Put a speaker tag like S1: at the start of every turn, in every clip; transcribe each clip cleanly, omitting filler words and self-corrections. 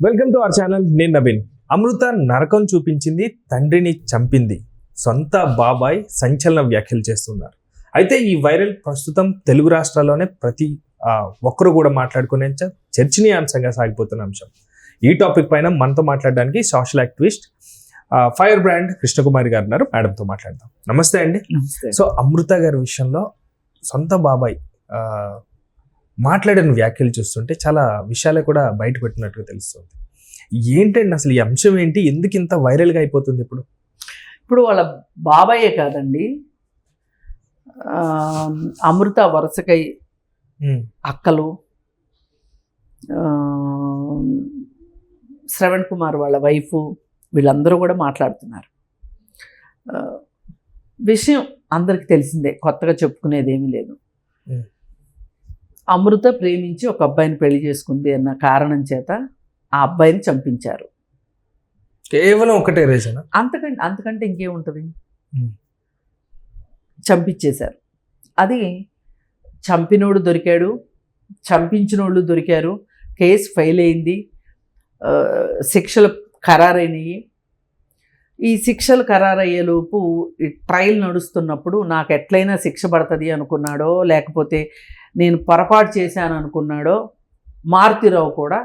S1: Welcome to our channel. నేను నవీన్. అమృత నరకం చూపించింది, తండ్రిని చంపింది. సొంత బాబాయ్ సంచలన వ్యాఖ్యలు చేస్తున్నారు. అయితే ఈ వైరల్ ప్రస్తుతం తెలుగు రాష్ట్రాల్లోనే ప్రతి ఒక్కరు కూడా మాట్లాడుకునే చర్చనీయాంశంగా సాగిపోతున్న అంశం. ఈ టాపిక్ పైన మనతో మాట్లాడడానికి social activist fire brand Krishnakumari గారు ఉన్నారు. మేడంతో మాట్లాడదాం. నమస్తే అండి. సో అమృత గారి విషయంలో సొంత బాబాయ్ మాట్లాడిన వ్యాఖ్యలు చూస్తుంటే చాలా విషయాలే కూడా బయటపెట్టినట్టుగా తెలుస్తుంది. ఏంటండి అసలు ఈ అంశం ఏంటి? ఎందుకు ఇంత వైరల్గా అయిపోతుంది?
S2: ఇప్పుడు వాళ్ళ బాబాయే కాదండి, అమృత వరుసకై అక్కలు, శ్రవణ్ కుమార్ వాళ్ళ వైఫ్, వీళ్ళందరూ కూడా మాట్లాడుతున్నారు. విషయం అందరికి తెలిసిందే, కొత్తగా చెప్పుకునేది ఏమీ లేదు. అమృత ప్రేమించి ఒక అబ్బాయిని పెళ్లి చేసుకుంది అన్న కారణం చేత ఆ అబ్బాయిని చంపించారు.
S1: కేవలం ఒకటే రీజన్?
S2: అంతకంటే ఇంకేముంటుంది? చంపించేశారు. అది చంపినోడు దొరికాడు, చంపించినోళ్ళు దొరికారు, కేసు ఫైల్ అయింది, శిక్షలు ఖరారైనవి. ఈ శిక్షలు ఖరారయ్యేలోపు ఈ ట్రయల్ నడుస్తున్నప్పుడు నాకు ఎట్లయినా శిక్ష పడుతుంది అనుకున్నాడో, లేకపోతే నేను పొరపాటు చేశాను అనుకున్నాడో మారుతిరావు కూడా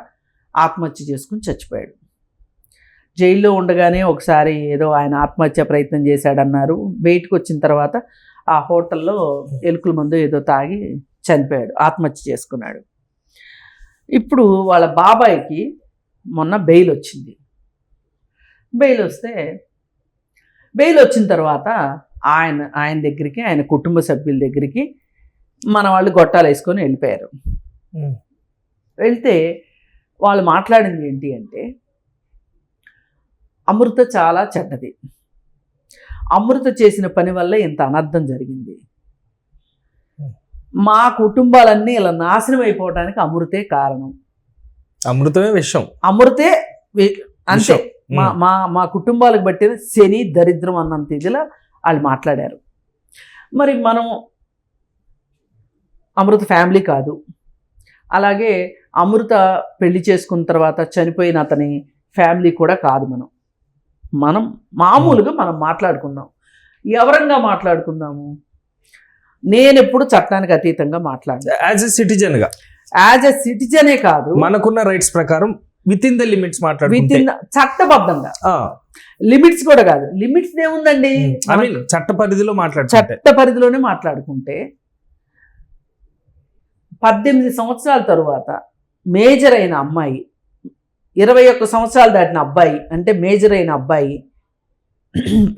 S2: ఆత్మహత్య చేసుకుని చచ్చిపోయాడు. జైల్లో ఉండగానే ఒకసారి ఏదో ఆయన ఆత్మహత్య ప్రయత్నం చేశాడన్నారు. బయటకు వచ్చిన తర్వాత ఆ హోటల్లో ఎలుకల మందు ఏదో తాగి చనిపోయాడు, ఆత్మహత్య చేసుకున్నాడు. ఇప్పుడు వాళ్ళ బాబాయికి మొన్న బెయిల్ వచ్చింది. బెయిల్ వచ్చిన తర్వాత ఆయన దగ్గరికి, ఆయన కుటుంబ సభ్యుల దగ్గరికి మన వాళ్ళు గొట్టాలు వేసుకొని వెళ్ళిపోయారు. వెళ్తే వాళ్ళు మాట్లాడింది ఏంటి అంటే, అమృత చాలా చెడ్డది, అమృత చేసిన పని వల్ల ఇంత అనర్థం జరిగింది, మా కుటుంబాలన్నీ ఇలా నాశనం అయిపోవడానికి అమృతే కారణం,
S1: అమృతమే విషయం,
S2: అమృతే అంతే, మా కుటుంబాలకు బట్టిన శని దరిద్రం అన్నంత ఇదిలా వాళ్ళు మాట్లాడారు. మరి మనం అమృత ఫ్యామిలీ కాదు, అలాగే అమృత పెళ్లి చేసుకున్న తర్వాత చనిపోయిన అతని ఫ్యామిలీ కూడా కాదు. మనం మామూలుగా మనం మాట్లాడుకుందాం. ఎవరంగా మాట్లాడుకుందాము? నేను ఎప్పుడు చట్టానికి అతీతంగా మాట్లాడను.
S1: యాజ్ ఎ
S2: సిటిజనే కాదు,
S1: మనకున్న రైట్స్ ప్రకారం విత్ ఇన్ ద లిమిట్స్
S2: చట్టబద్ధంగా. లిమిట్స్ కూడా కాదు, లిమిట్స్ ఏముందండి,
S1: చట్ట
S2: పరిధిలోనే మాట్లాడుకుంటే 18 సంవత్సరాల తరువాత మేజర్ అయిన అమ్మాయి, 21 సంవత్సరాలు దాటిన అబ్బాయి అంటే మేజర్ అయిన అబ్బాయి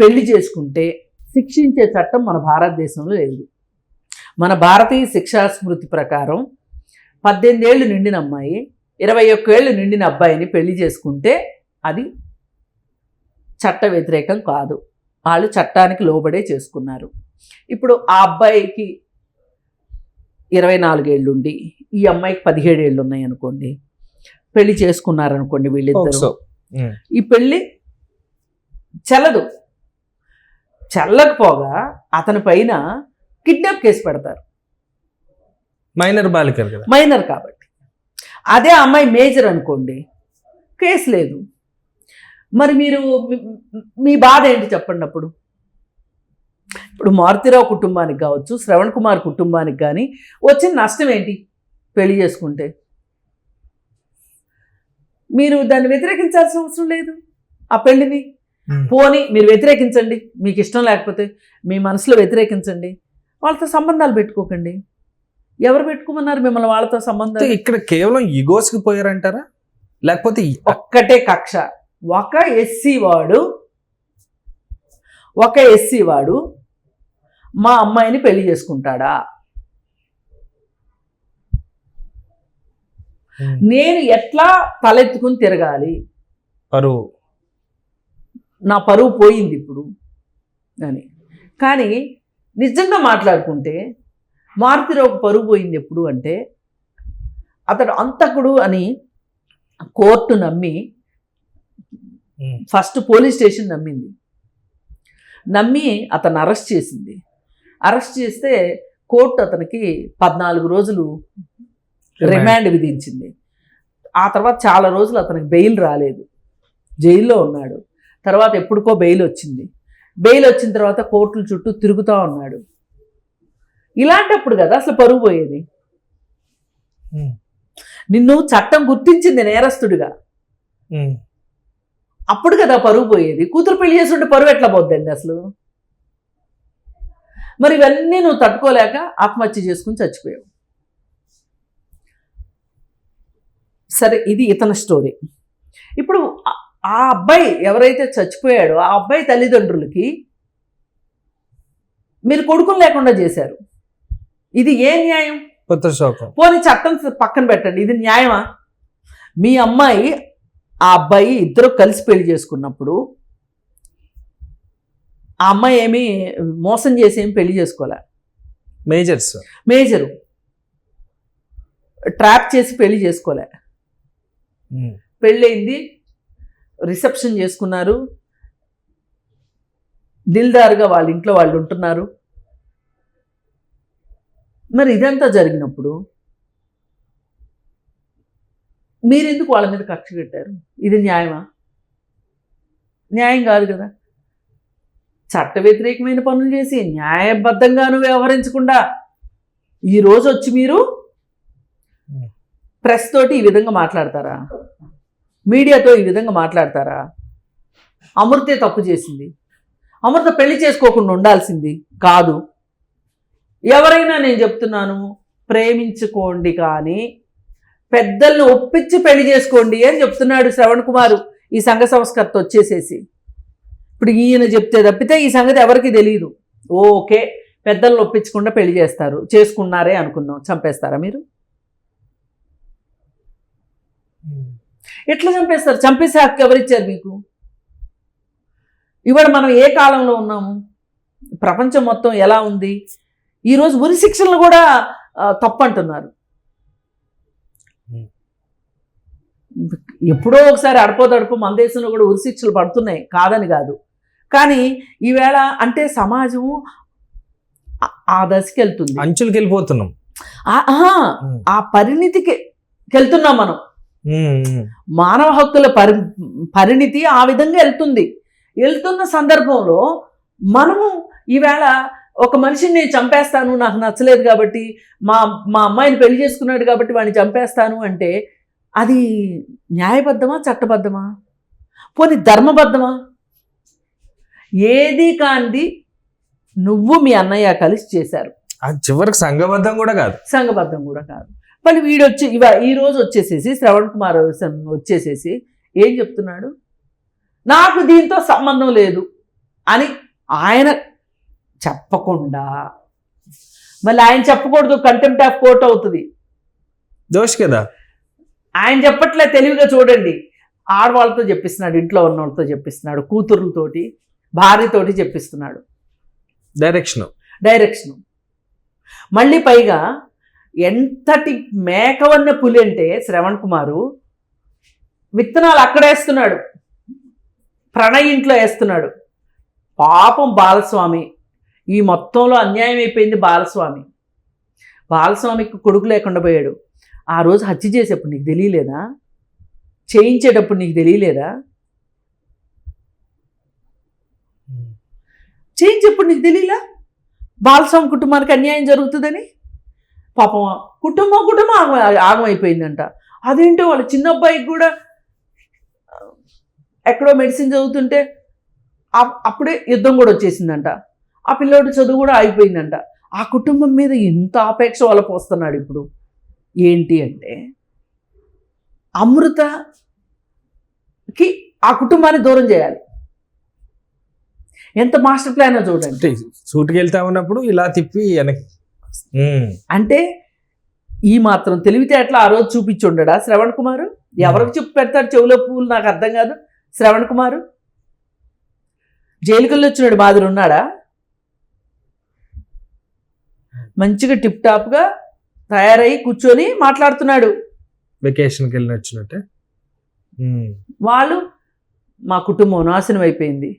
S2: పెళ్లి చేసుకుంటే శిక్షించే చట్టం మన భారతదేశంలో లేదు. మన భారతీయ శిక్షా స్మృతి ప్రకారం 18 ఏళ్ళు నిండిన అమ్మాయి 21 ఏళ్ళు నిండిన అబ్బాయిని పెళ్లి చేసుకుంటే అది చట్ట వ్యతిరేకం కాదు, వాళ్ళు చట్టానికి లోబడే చేసుకున్నారు. ఇప్పుడు ఆ అబ్బాయికి 24 ఏళ్ళుండి ఈ అమ్మాయికి 17 ఏళ్ళు ఉన్నాయి అనుకోండి, పెళ్లి చేసుకున్నారనుకోండి వీళ్ళిద్దరూ, ఈ పెళ్ళి చెల్లకపోగా అతని పైన కిడ్నాప్ కేసు పెడతారు. మైనర్ కాబట్టి. అదే అమ్మాయి మేజర్ అనుకోండి, కేసు లేదు. మరి మీరు మీ బాధ ఏంటి చెప్పండి అప్పుడు? ఇప్పుడు మారుతిరావు కుటుంబానికి కావచ్చు, శ్రవణ్ కుమార్ కుటుంబానికి కానీ వచ్చిన నష్టం ఏంటి? పెళ్లి చేసుకుంటే మీరు దాన్ని వ్యతిరేకించాల్సిన అవసరం లేదు. ఆ పెళ్లిని పోని మీరు వ్యతిరేకించండి, మీకు ఇష్టం లేకపోతే మీ మనసులో వ్యతిరేకించండి, వాళ్ళతో సంబంధాలు పెట్టుకోకండి. ఎవరు పెట్టుకోమన్నారు మిమ్మల్ని వాళ్ళతో సంబంధాలు?
S1: ఇక్కడ కేవలం ఈగోస్కి పోయారంటారా, లేకపోతే
S2: ఒక్కటే కక్ష? ఒక ఎస్సీ వాడు మా అమ్మాయిని పెళ్లి చేసుకుంటాడా? నేను ఎట్లా తలెత్తుకుని తిరగాలి? నా పరువు పోయింది ఇప్పుడు అని. కానీ నిజంగా మాట్లాడుకుంటే మారుతిరావుకు పరువు పోయింది ఎప్పుడు అంటే, అతడు అంతకుడు అని కోర్టు నమ్మి, ఫస్ట్ పోలీస్ స్టేషన్ నమ్మి అతను అరెస్ట్ చేసింది. అరెస్ట్ చేస్తే కోర్టు అతనికి 14 రోజులు రిమాండ్ విధించింది. ఆ తర్వాత చాలా రోజులు అతనికి బెయిల్ రాలేదు, జైల్లో ఉన్నాడు. తర్వాత ఎప్పుడుకో బెయిల్ వచ్చింది. బెయిల్ వచ్చిన తర్వాత కోర్టుల చుట్టూ తిరుగుతూ ఉన్నాడు. ఇలాంటప్పుడు కదా అసలు పరువు పోయేది. నిన్ను చట్టం గుర్తించింది నేరస్తుడిగా, అప్పుడు కదా పరువు పోయేది. కూతురు పెళ్లి చేస్తుంటే పరువు ఎట్లా పోద్దండి అసలు? మరి ఇవన్నీ నువ్వు తట్టుకోలేక ఆత్మహత్య చేసుకుని చచ్చిపోయావు. సరే, ఇది ఇతని స్టోరీ. ఇప్పుడు ఆ అబ్బాయి ఎవరైతే చచ్చిపోయాడో ఆ అబ్బాయి తల్లిదండ్రులకి మీరు కొడుకులు లేకుండా చేశారు. ఇది ఏ న్యాయం?
S1: పుత్రశోకం.
S2: పోనీ చట్టం పక్కన పెట్టండి, ఇది న్యాయమా? మీ అమ్మాయి ఆ అబ్బాయి ఇద్దరు కలిసి పెళ్లి చేసుకున్నప్పుడు ఆ అమ్మాయి ఏమి మోసం చేసి ఏమి పెళ్లి చేసుకోలే. మేజరు ట్రాప్ చేసి పెళ్లి చేసుకోలే. పెళ్ళయింది, రిసెప్షన్ చేసుకున్నారు, దిల్దారుగా వాళ్ళ ఇంట్లో వాళ్ళు ఉంటున్నారు. మరి ఇదంతా జరిగినప్పుడు మీరెందుకు వాళ్ళ మీద కక్ష కట్టారు? ఇది న్యాయమా? న్యాయం కాదు కదా. చట్ట వ్యతిరేకమైన పనులు చేసి న్యాయబద్ధంగాను వ్యవహరించకుండా ఈరోజు వచ్చి మీరు ప్రెస్ తోటి ఈ విధంగా మాట్లాడతారా? మీడియాతో ఈ విధంగా మాట్లాడతారా? అమృతే తప్పు చేసింది. అమృత పెళ్లి చేసుకోకుండా ఉండాల్సింది కాదు. ఎవరైనా, నేను చెప్తున్నాను, ప్రేమించుకోండి కానీ పెద్దల్ని ఒప్పించి పెళ్లి చేసుకోండి అని చెప్తున్నాడు శ్రవణ్ కుమార్ ఈ సంఘ సంస్కర్త వచ్చేసేసి. ఇప్పుడు ఈయన చెప్తే తప్పితే ఈ సంగతి ఎవరికి తెలియదు. ఓకే, పెద్దల్ని ఒప్పించకుండా పెళ్లి చేస్తారు, చేసుకున్నారే అనుకుందాం, చంపేస్తారా మీరు? ఎట్లా చంపేస్తారు? చంపేసే హక్కు ఎవరిచ్చారు మీకు? ఇవాళ మనం ఏ కాలంలో ఉన్నాము? ప్రపంచం మొత్తం ఎలా ఉంది? ఈరోజు ఉరి శిక్షలను కూడా తప్పు అంటున్నారు. ఎప్పుడో ఒకసారి అడపో మన దేశంలో కూడా ఉరి శిక్షలు పడుతున్నాయి, కాదని కాదు. కానీ ఈవేళ అంటే సమాజం ఆ దశకి వెళ్తుంది,
S1: అంచులకి వెళ్ళిపోతున్నాం,
S2: ఆ పరిణితికి వెళ్తున్నాం మనం. మానవ హక్కుల పరిణితి ఆ విధంగా వెళ్తున్న సందర్భంలో మనము ఈవేళ ఒక మనిషిని నేను చంపేస్తాను, నాకు నచ్చలేదు కాబట్టి, మా అమ్మాయిని పెళ్లి చేసుకున్నాడు కాబట్టి వాడిని చంపేస్తాను అంటే అది న్యాయబద్ధమా, చట్టబద్ధమా, పోనీ ధర్మబద్ధమా? ఏది కాంది నువ్వు మీ అన్నయ్య కలిసి చేశారు.
S1: చివరికి సంఘబద్ధం కూడా కాదు. మళ్ళీ వీడొచ్చి ఈరోజు వచ్చేసేసి శ్రవణ్ కుమార్ వచ్చేసేసి ఏం చెప్తున్నాడు? నాకు దీంతో సంబంధం లేదు అని ఆయన చెప్పకుండా, మళ్ళీ ఆయన చెప్పకూడదు, కంటెంప్ట్ ఆఫ్ కోర్ట్ అవుతుంది, దోష్ కదా.
S2: ఆయన చెప్పట్లే, తెలివిగా చూడండి. ఆడవాళ్ళతో చెప్పిస్తున్నాడు, ఇంట్లో ఉన్న వాళ్ళతో చెప్పిస్తున్నాడు, కూతురులతోటి, భార్యతోటి చెప్పిస్తున్నాడు. డైరెక్షన్. మళ్ళీ పైగా ఎంతటి మేకవన్న పులి అంటే శ్రవణ్ కుమారు విత్తనాలు అక్కడేస్తున్నాడు, ప్రణయ్ ఇంట్లో వేస్తున్నాడు. పాపం బాలస్వామి, ఈ మొత్తంలో అన్యాయం అయిపోయింది బాలస్వామికి కొడుకు లేకుండా పోయాడు. ఆ రోజు హత్య చేసేప్పుడు నీకు తెలియలేదా? చేయించేటప్పుడు నీకు తెలియలేదా? చేయించేప్పుడు నీకు తెలియలా బాలస్వామి కుటుంబానికి అన్యాయం జరుగుతుందని? పాపం కుటుంబం ఆగమైపోయిందంట. అదేంటో వాళ్ళ చిన్న అబ్బాయికి కూడా ఎక్కడో మెడిసిన్ చదువుతుంటే అప్పుడే యుద్ధం కూడా వచ్చేసిందంట. ఆ పిల్లోడి చదువు కూడా ఆగిపోయిందంట. ఆ కుటుంబం మీద ఎంత ఆపేక్ష వాళ్ళకు వస్తున్నాడు ఇప్పుడు. ఏంటి అంటే అమృతకి ఆ కుటుంబాన్ని దూరం చేయాలి. ఎంత మాస్టర్ ప్లాన్ చూడండి.
S1: సూటికి వెళ్తా ఉన్నప్పుడు ఇలా తిప్పి
S2: అంటే ఈ మాత్రం తెలివితేటలు ఆ రోజు చూపించి ఉండడా శ్రవణ్ కుమార్? ఎవరికి చెప్పి పెడతాడు చెవులో పువ్వులు? నాకు అర్థం కాదు. శ్రవణ్ కుమార్ జైలుకెళ్ళి వచ్చినాడు మాదిరి ఉన్నాడా? మంచిగా టిప్ టాప్గా తయారయ్యి కూర్చొని మాట్లాడుతున్నాడు.
S1: వెకేషన్కి వెళ్ళి వచ్చినట్టే.
S2: వాళ్ళు మా కుటుంబం నాశనం అయిపోయింది.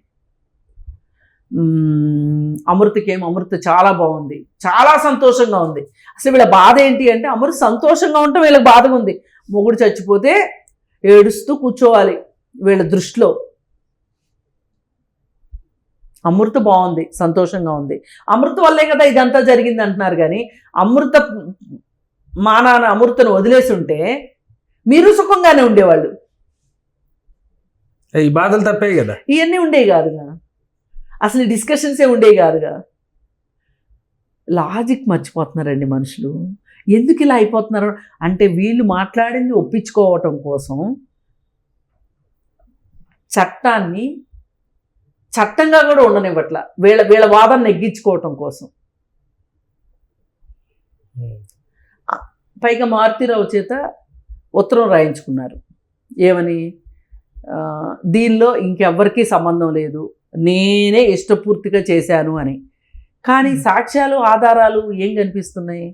S2: అమృత చాలా బాగుంది, చాలా సంతోషంగా ఉంది. అసలు వీళ్ళ బాధ ఏంటి అంటే అమృత సంతోషంగా ఉండటం వీళ్ళకి బాధగా ఉంది. మొగుడు చచ్చిపోతే ఏడుస్తూ కూర్చోవాలి వీళ్ళ దృష్టిలో. అమృత బాగుంది, సంతోషంగా ఉంది, అమృత వల్లే కదా ఇదంతా జరిగింది అంటున్నారు. కానీ మా నాన్న అమృతను వదిలేసి ఉంటే మీరు సుఖంగానే ఉండేవాళ్ళు.
S1: ఈ బాధలు తప్పే కదా,
S2: ఇవన్నీ ఉండేవి కాదుగా, అసలు ఈ డిస్కషన్సే ఉండేవి కాదుగా. లాజిక్ మర్చిపోతున్నారండి మనుషులు. ఎందుకు ఇలా అయిపోతున్నారు అంటే వీళ్ళు మాట్లాడింది ఒప్పించుకోవటం కోసం చట్టాన్ని చట్టంగా కూడా ఉండనివ్వట్ల, వీళ్ళ వాదన నెగ్గించుకోవటం కోసం. పైగా మారుతీరావు చేత ఉత్తరం రాయించుకున్నారు. ఏమని? దీనిలో ఇంకెవ్వరికీ సంబంధం లేదు, నేనే ఇష్టపూర్తిగా చేశాను అని. కానీ సాక్ష్యాలు ఆధారాలు ఏం కనిపిస్తున్నాయి?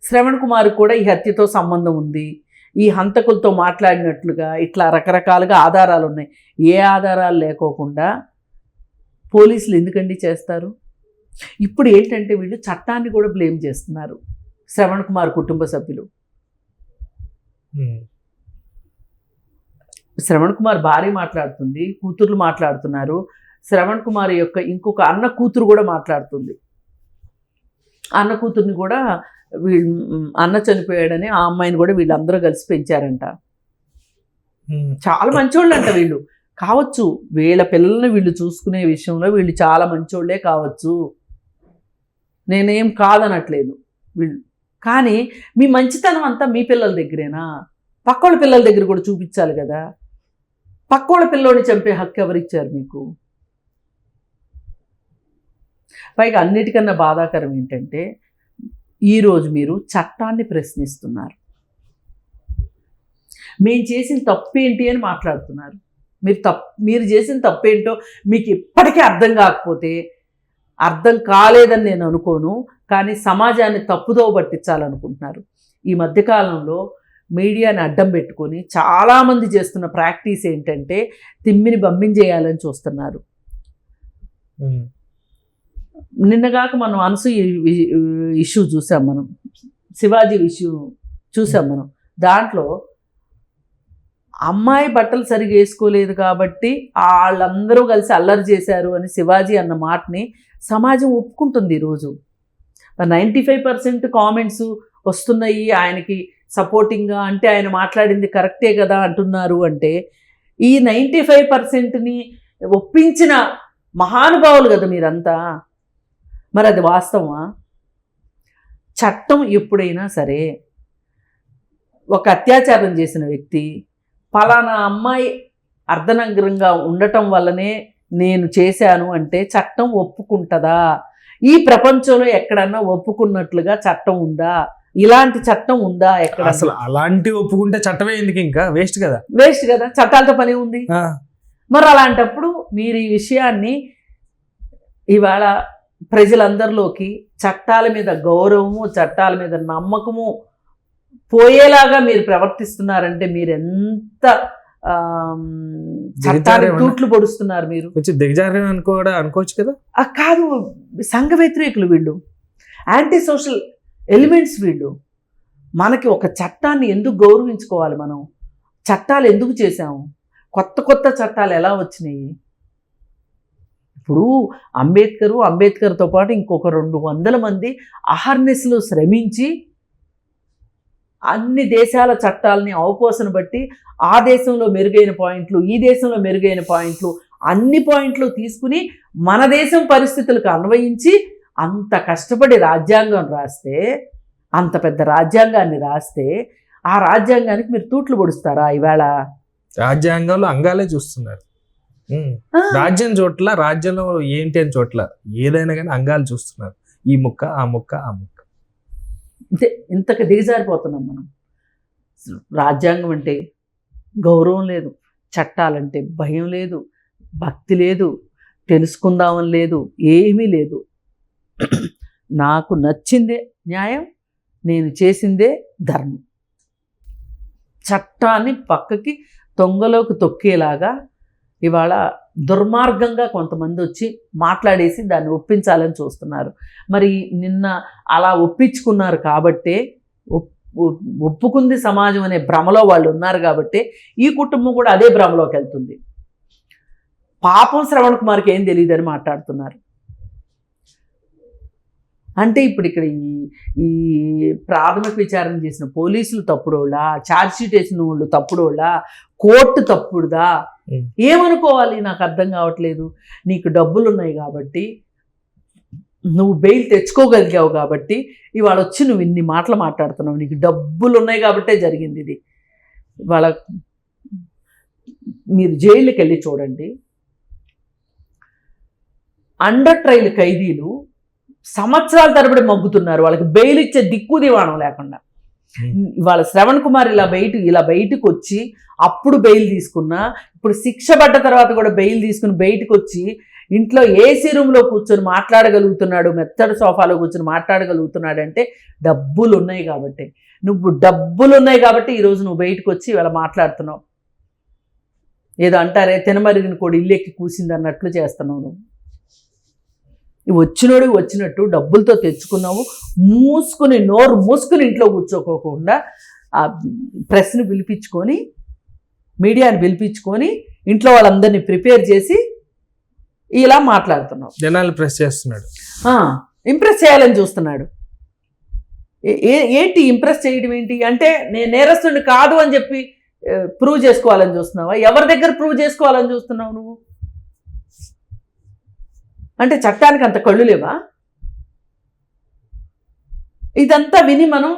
S2: శ్రవణ్ కుమార్ కూడా ఈ హత్యతో సంబంధం ఉంది, ఈ హంతకులతో మాట్లాడినట్లుగా ఇట్లా రకరకాలుగా ఆధారాలు ఉన్నాయి. ఏ ఆధారాలు లేకోకుండా పోలీసులు ఎందుకండి చేస్తారు? ఇప్పుడు ఏంటంటే వీళ్ళు చట్టాన్ని కూడా బ్లేమ్ చేస్తున్నారు శ్రవణ్ కుమార్ కుటుంబ సభ్యులు. శ్రవణ్ కుమార్ భార్య మాట్లాడుతుంది, కూతుర్లు మాట్లాడుతున్నారు, శ్రవణ్ కుమార్ యొక్క ఇంకొక అన్న కూతురు కూడా మాట్లాడుతుంది. అన్న కూతుర్ని కూడా అన్న చనిపోయాడని ఆ అమ్మాయిని కూడా వీళ్ళందరూ కలిసి పెంచారంట. చాలా మంచోళ్ళు అంట వీళ్ళు. కావచ్చు వీళ్ళ పిల్లల్ని వీళ్ళు చూసుకునే విషయంలో వీళ్ళు చాలా మంచోళ్లే కావచ్చు, నేనేం కాదనట్లేదు వీళ్ళు. కానీ మీ మంచితనం అంతా మీ పిల్లల దగ్గరేనా? పక్కోళ్ళ పిల్లల దగ్గర కూడా చూపించాలి కదా. పక్కోళ్ళ పిల్లోని చంపే హక్కు ఎవరిచ్చారు మీకు? పైగా అన్నిటికన్నా బాధాకరం ఏంటంటే ఈరోజు మీరు చట్టాన్ని ప్రశ్నిస్తున్నారు. మేము చేసిన తప్పేంటి అని మాట్లాడుతున్నారు. మీరు చేసిన తప్పేంటో మీకు ఇప్పటికీ అర్థం కాకపోతే, అర్థం కాలేదని నేను అనుకోను, కానీ సమాజాన్ని తప్పుదోవ పట్టించాలనుకుంటున్నారు. ఈ మధ్యకాలంలో మీడియాని అడ్డం పెట్టుకొని చాలామంది చేస్తున్న ప్రాక్టీస్ ఏంటంటే తిమ్మిని బంబించేయాలని చూస్తున్నారు. నిన్నగాక మనం అనసూయ ఇష్యూ చూసాం, మనం శివాజీ ఇష్యూ చూసాం. మనం దాంట్లో అమ్మాయి బట్టలు సరిగా వేసుకోలేదు కాబట్టి వాళ్ళందరూ కలిసి అల్లరి చేశారు అని శివాజీ అన్న మాటని సమాజం ఒప్పుకుంటుంది. ఈరోజు 95% కామెంట్స్ వస్తున్నాయి ఆయనకి సపోర్టింగ్గా, అంటే ఆయన మాట్లాడింది కరెక్టే కదా అంటున్నారు. అంటే ఈ 95%ని ఒప్పించిన మహానుభావులు కదా మీరంతా. మరి అది వాస్తవమా? చట్టం ఎప్పుడైనా సరే ఒక అత్యాచారం చేసిన వ్యక్తి పలానా అమ్మాయి అర్ధనగ్నంగా ఉండటం వల్లనే నేను చేశాను అంటే చట్టం ఒప్పుకుంటుందా? ఈ ప్రపంచంలో ఎక్కడన్నా ఒప్పుకున్నట్లుగా చట్టం ఉందా? ఇలాంటి చట్టం ఉందా ఎక్కడ?
S1: అసలు అలాంటి ఒప్పుకుంటే చట్టమే ఎందుకు, ఇంకా వేస్ట్ కదా.
S2: వేస్ట్ కదా, చట్టాలతో పని ఉంది. మరి అలాంటప్పుడు మీరు ఈ విషయాన్ని ఇవాళ ప్రజలందరిలోకి చట్టాల మీద గౌరవము, చట్టాల మీద నమ్మకము పోయేలాగా మీరు ప్రవర్తిస్తున్నారంటే మీరు ఎంత చట్టాన్ని తూట్లు పొడుస్తున్నారు. మీరు
S1: కొంచెం దిగజారం అనుకోవచ్చు కదా.
S2: కాదు, సంఘ వ్యతిరేకులు వీళ్ళు, యాంటీ సోషల్ ఎలిమెంట్స్ వీళ్ళు. మనకి ఒక చట్టాన్ని ఎందుకు గౌరవించుకోవాలి? మనం చట్టాలు ఎందుకు చేసాము? కొత్త చట్టాలు ఎలా వచ్చినాయి? ఇప్పుడు అంబేద్కర్తో పాటు ఇంకొక 200 మంది అహర్నిశలు శ్రమించి అన్ని దేశాల చట్టాలని అవపోసన బట్టి ఆ దేశంలో మెరుగైన పాయింట్లు, ఈ దేశంలో మెరుగైన పాయింట్లు, అన్ని పాయింట్లు తీసుకుని మన దేశం పరిస్థితులకు అన్వయించి అంత కష్టపడి రాజ్యాంగం రాస్తే, అంత పెద్ద రాజ్యాంగాన్ని రాస్తే ఆ రాజ్యాంగానికి మీరు తూట్లు పొడుస్తారా? ఈవేళ
S1: రాజ్యాంగంలో అంగాలే చూస్తున్నారు. రాజ్యం చోట్ల, రాజ్యంలో ఏంటి అని చోట్ల ఏదైనా కానీ అంగాలు చూస్తున్నారు. ఈ ముక్క, ఆ ముక్క, ఆ ముక్క.
S2: అంటే ఇంతకు దిగజారిపోతున్నాం మనం. రాజ్యాంగం అంటే గౌరవం లేదు, చట్టాలంటే భయం లేదు, భక్తి లేదు, తెలుసుకుందామని లేదు, ఏమీ లేదు. నాకు నచ్చిందే న్యాయం, నేను చేసిందే ధర్మం. చట్టాన్ని పక్కకి తొంగలోకి తొక్కేలాగా ఇవాళ దుర్మార్గంగా కొంతమంది వచ్చి మాట్లాడేసి దాన్ని ఒప్పించాలని చూస్తున్నారు. మరి నిన్న అలా ఒప్పించుకున్నారు కాబట్టే ఒప్పుకుంది సమాజం అనే భ్రమలో వాళ్ళు ఉన్నారు కాబట్టి ఈ కుటుంబం కూడా అదే భ్రమలోకి వెళ్తుంది. పాపం శ్రవణ్ కుమార్కి ఏం తెలియదని మాట్లాడుతున్నారు. అంటే ఇప్పుడు ఇక్కడ ఈ ప్రాథమిక విచారణ చేసిన పోలీసులు తప్పుడోళ్ళా, ఛార్జ్షీట్ వేసిన వాళ్ళు తప్పుడోళ్ళా, కోర్టు తప్పుడుదా, ఏమనుకోవాలి నాకు అర్థం కావట్లేదు. నీకు డబ్బులు ఉన్నాయి కాబట్టి, నువ్వు బెయిల్ తెచ్చుకోగలిగావు కాబట్టి ఇవాళ వచ్చి నువ్వు ఇన్ని మాటలు మాట్లాడుతున్నావు. నీకు డబ్బులు ఉన్నాయి కాబట్టే జరిగింది ఇది. ఇవాళ మీరు జైలుకి వెళ్ళి చూడండి, అండర్ ట్రయల్ ఖైదీలు సంవత్సరాల తరబడి మగ్గుతున్నారు. వాళ్ళకి బెయిల్ ఇచ్చే దిక్కు దివాణం లేకుండా. ఇవాళ శ్రవణ్ కుమార్ ఇలా బయటకు వచ్చి అప్పుడు బెయిల్ తీసుకున్నా, ఇప్పుడు శిక్ష పడ్డ తర్వాత కూడా బెయిల్ తీసుకుని బయటకు వచ్చి ఇంట్లో ఏసీ రూమ్లో కూర్చొని మాట్లాడగలుగుతున్నాడు, మెత్తడి సోఫాలో కూర్చొని మాట్లాడగలుగుతున్నాడు అంటే డబ్బులు ఉన్నాయి కాబట్టి. నువ్వు డబ్బులు ఉన్నాయి కాబట్టి ఈరోజు నువ్వు బయటకు వచ్చి ఇవాళ మాట్లాడుతున్నావు. ఏదో అంటారే తినమరిగిన కూడా ఇల్లెక్కి కూసింది అన్నట్లు చేస్తున్నావు నువ్వు. వచ్చినోడు వచ్చినట్టు డబ్బులతో తెచ్చుకున్నావు, నోరు మూసుకుని ఇంట్లో కూర్చోకోకుండా ఆ ప్రెస్ని పిలిపించుకొని, మీడియాని పిలిపించుకొని ఇంట్లో వాళ్ళందరినీ ప్రిపేర్ చేసి ఇలా మాట్లాడుతున్నావు.
S1: జనాలు ప్రెస్ చేస్తున్నాడు,
S2: ఇంప్రెస్ చేయాలని చూస్తున్నాడు. ఏంటి ఇంప్రెస్ చేయడం ఏంటి అంటే, నేను నేరస్తుడిని కాదు అని చెప్పి ప్రూవ్ చేసుకోవాలని చూస్తున్నావా? ఎవరి దగ్గర ప్రూవ్ చేసుకోవాలని చూస్తున్నావు నువ్వు? అంటే చట్టానికి అంత కళ్ళు లేవా? ఇదంతా విని మనం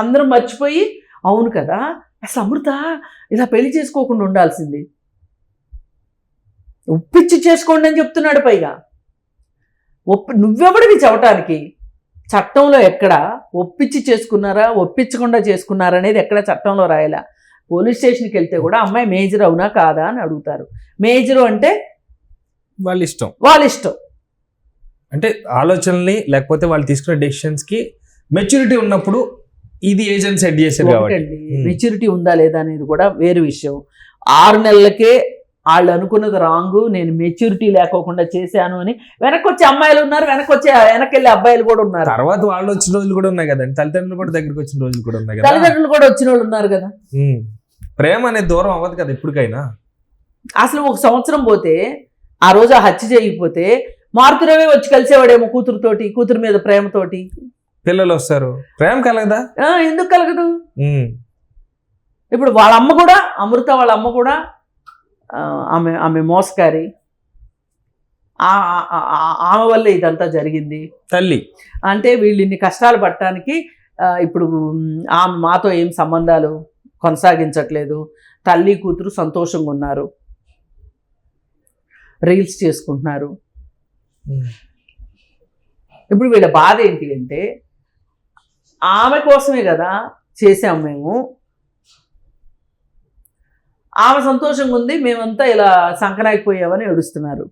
S2: అందరం మర్చిపోయి, అవును కదా అసలు అమృత ఇలా పెళ్లి చేసుకోకుండా ఉండాల్సింది, ఒప్పించి చేసుకోండి అని చెప్తున్నాడు. పైగా నువ్వెవడివి చెప్పటానికి? చట్టంలో ఎక్కడ ఒప్పించి చేసుకున్నారా ఒప్పించకుండా చేసుకున్నారా అనేది ఎక్కడ చట్టంలో రాయాల. పోలీస్ స్టేషన్కి వెళ్తే కూడా అమ్మాయి మేజర్ అవునా కాదా అని అడుగుతారు. మేజరు అంటే
S1: వాళ్ళ ఇష్టం. అంటే ఆలోచనల్ని లేకపోతే వాళ్ళు తీసుకునే డెసిషన్స్కి మెచ్యూరిటీ ఉన్నప్పుడు ఇది ఏజెంట్ సెట్ చేశారు కాబట్టి.
S2: మెచ్యూరిటీ ఉందా లేదా అనేది కూడా వేరు విషయం. 6 నెలలకే వాళ్ళు అనుకున్నది రాంగు, నేను మెచ్యూరిటీ లేకోకుండా చేశాను అని వెనక్కి వచ్చే అమ్మాయిలు ఉన్నారు, వెనకెళ్ళే అబ్బాయిలు కూడా ఉన్నారు.
S1: తర్వాత వాళ్ళు వచ్చిన రోజులు కూడా ఉన్నాయి కదండి, తల్లిదండ్రులు కూడా దగ్గరికి వచ్చిన రోజులు కూడా ఉన్నాయి కదా,
S2: తల్లిదండ్రులు కూడా వచ్చిన వాళ్ళు ఉన్నారు కదా.
S1: ప్రేమ అనేది దూరం అవ్వదు కదా ఎప్పటికైనా.
S2: అసలు 1 సంవత్సరం పోతే, ఆ రోజు ఆ హత్య చేయకపోతే మార్కురవే వచ్చి కలిసేవాడేమో కూతురు మీద ప్రేమతోటి.
S1: పిల్లలు వస్తారు, ప్రేమ కలగదా?
S2: ఎందుకు కలగదు? ఇప్పుడు వాళ్ళ అమ్మ కూడా, అమృత వాళ్ళ అమ్మ కూడా ఆమె మోసకారి, ఆమె వల్ల ఇదంతా జరిగింది.
S1: తల్లి
S2: అంటే వీళ్ళు ఇన్ని కష్టాలు పడటానికి ఇప్పుడు ఆమె మాతో ఏం సంబంధాలు కొనసాగించట్లేదు, తల్లి కూతురు సంతోషంగా ఉన్నారు, రీల్స్ చేసుకుంటున్నారు. ఇప్పుడు వీళ్ళ బాధ ఏంటి అంటే, ఆమె కోసమే కదా చేసాము మేము, ఆమె సంతోషంగా ఉంది, మేమంతా ఇలా సంకనాగిపోయామని ఏడుస్తున్నారు.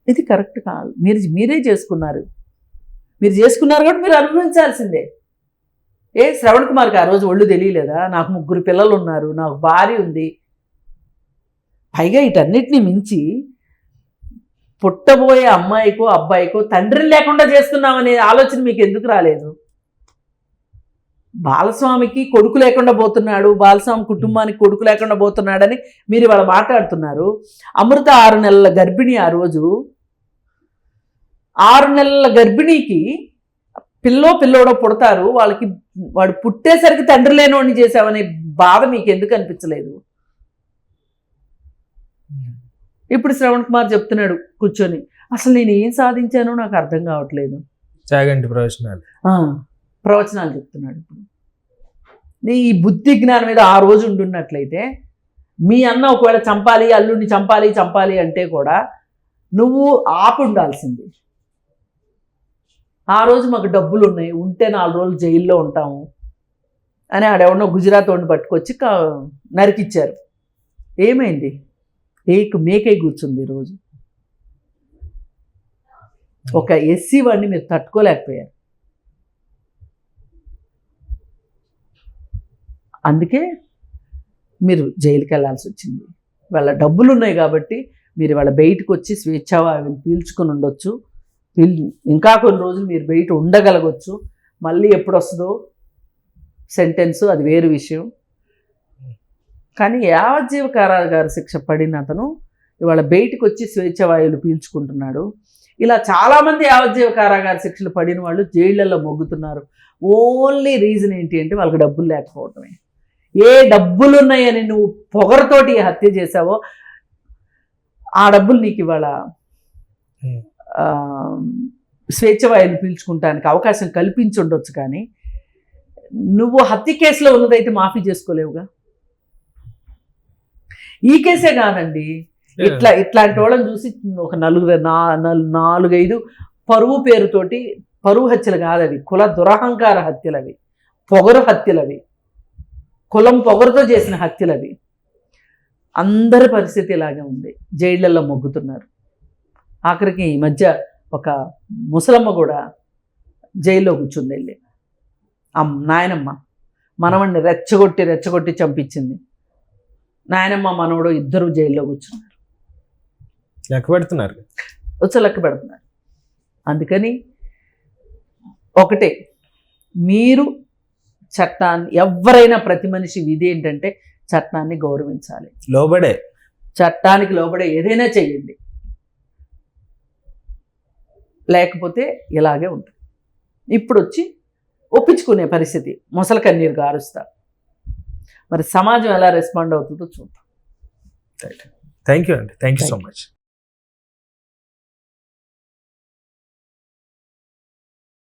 S2: ఇది కరెక్ట్ కాదు. మీరే చేసుకున్నారు, మీరు చేసుకున్నారు కాబట్టి మీరు అనుభవించాల్సిందే. శ్రవణ్ కుమార్కి ఆ రోజు ఒళ్ళు తెలియలేదా? నాకు 3 పిల్లలు ఉన్నారు, నాకు భార్య ఉంది, పైగా వీటన్నిటిని మించి పుట్టబోయే అమ్మాయికో అబ్బాయికో తండ్రిని లేకుండా చేస్తున్నామనే ఆలోచన మీకు ఎందుకు రాలేదు? బాలస్వామికి కొడుకు లేకుండా పోతున్నాడు, బాలస్వామి కుటుంబానికి కొడుకు లేకుండా పోతున్నాడని మీరు ఇవాళ మాట్లాడుతున్నారు. అమృత 6 నెలల గర్భిణి. ఆ రోజు 6 నెలల గర్భిణీకి పిల్లోడో పుడతారు, వాడు పుట్టేసరికి తండ్రి లేనోడిని చేసామనే బాధ మీకు ఎందుకు అనిపించలేదు? ఇప్పుడు శ్రవణ్ కుమార్ చెప్తున్నాడు కూర్చొని, అసలు నేను ఏం సాధించానో నాకు అర్థం కావట్లేదు.
S1: చాగంటి
S2: ప్రవచనాలు చెప్తున్నాడు. ఇప్పుడు నీ ఈ బుద్ధి జ్ఞానం మీద ఆ రోజు ఉండున్నట్లయితే, మీ అన్న ఒకవేళ చంపాలి, అల్లుడిని చంపాలి అంటే కూడా నువ్వు ఆపుండాల్సింది. ఆ రోజు మాకు డబ్బులు ఉన్నాయి, ఉంటే 4 రోజులు జైల్లో ఉంటాము అని ఆడెవడో గుజరాత్ వాడిని పట్టుకొచ్చి నరికిచ్చారు. ఏమైంది? మేకై కూర్చుంది ఈరోజు. ఒక ఎస్సీ వాడిని మీరు తట్టుకోలేకపోయారు. అందుకే మీరు జైలుకి వెళ్ళాల్సి వచ్చింది. వాళ్ళ డబ్బులు ఉన్నాయి కాబట్టి మీరు వాళ్ళ బయటకు వచ్చి స్వేచ్ఛావాయువుని పీల్చుకొని ఉండొచ్చు. ఇంకా కొన్ని రోజులు మీరు బయట ఉండగలగొచ్చు, మళ్ళీ ఎప్పుడు వస్తుందో సెంటెన్స్ అది వేరు విషయం. కానీ యావజ్జీవ కారాగార శిక్ష పడిన అతను ఇవాళ బయటకు వచ్చి స్వేచ్ఛ వాయువులు పీల్చుకుంటున్నాడు. ఇలా చాలామంది యావజ్జీవ కారాగార శిక్షలు పడిన వాళ్ళు జైళ్ళల్లో మొగ్గుతున్నారు. ఓన్లీ రీజన్ ఏంటి అంటే వాళ్ళకి డబ్బులు లేకపోవటమే. ఏ డబ్బులు ఉన్నాయని నువ్వు పొగరతోటి హత్య చేసావో ఆ డబ్బులు నీకు ఇవాళ స్వేచ్ఛ వాయువులు పీల్చుకుంటానికి అవకాశం కల్పించుండొచ్చు, కానీ నువ్వు హత్య కేసులో ఉన్నదైతే మాఫీ చేసుకోలేవుగా. ఈ కేసే కాదండి, ఇట్లాంటి వాళ్ళని చూసి ఒక 4-5 పరువు పేరుతోటి, పరువు హత్యలు కాదవి, కుల దురహంకార హత్యలవి, పొగరు హత్యలవి, కులం పొగరుతో చేసిన హత్యలవి. అందరి పరిస్థితి ఇలాగే ఉంది, జైళ్ళల్లో మొగ్గుతున్నారు. ఆఖరికి ఈ మధ్య ఒక ముసలమ్మ కూడా జైల్లో కూర్చుంది వెళ్ళి. నాయనమ్మ మనవడిని రెచ్చగొట్టి చంపించింది. నాయనమ్మ మనవడు ఇద్దరు జైల్లో కూర్చున్నారు, లెక్క పెడుతున్నారు. అందుకని ఒకటే, మీరు చట్టాన్ని, ఎవరైనా ప్రతి మనిషి విధి ఏంటంటే చట్టాన్ని గౌరవించాలి, చట్టానికి లోబడే ఏదైనా చెయ్యండి, లేకపోతే ఇలాగే ఉంటుంది. ఇప్పుడు వచ్చి ఒప్పించుకునే పరిస్థితి, మొసలి కన్నీరు గారుస్తా. మరి సమాజం ఎలా రెస్పాండ్ అవుతుందో చూద్దాం.
S1: థ్యాంక్ యూ అండి, థ్యాంక్ యూ సో మచ్.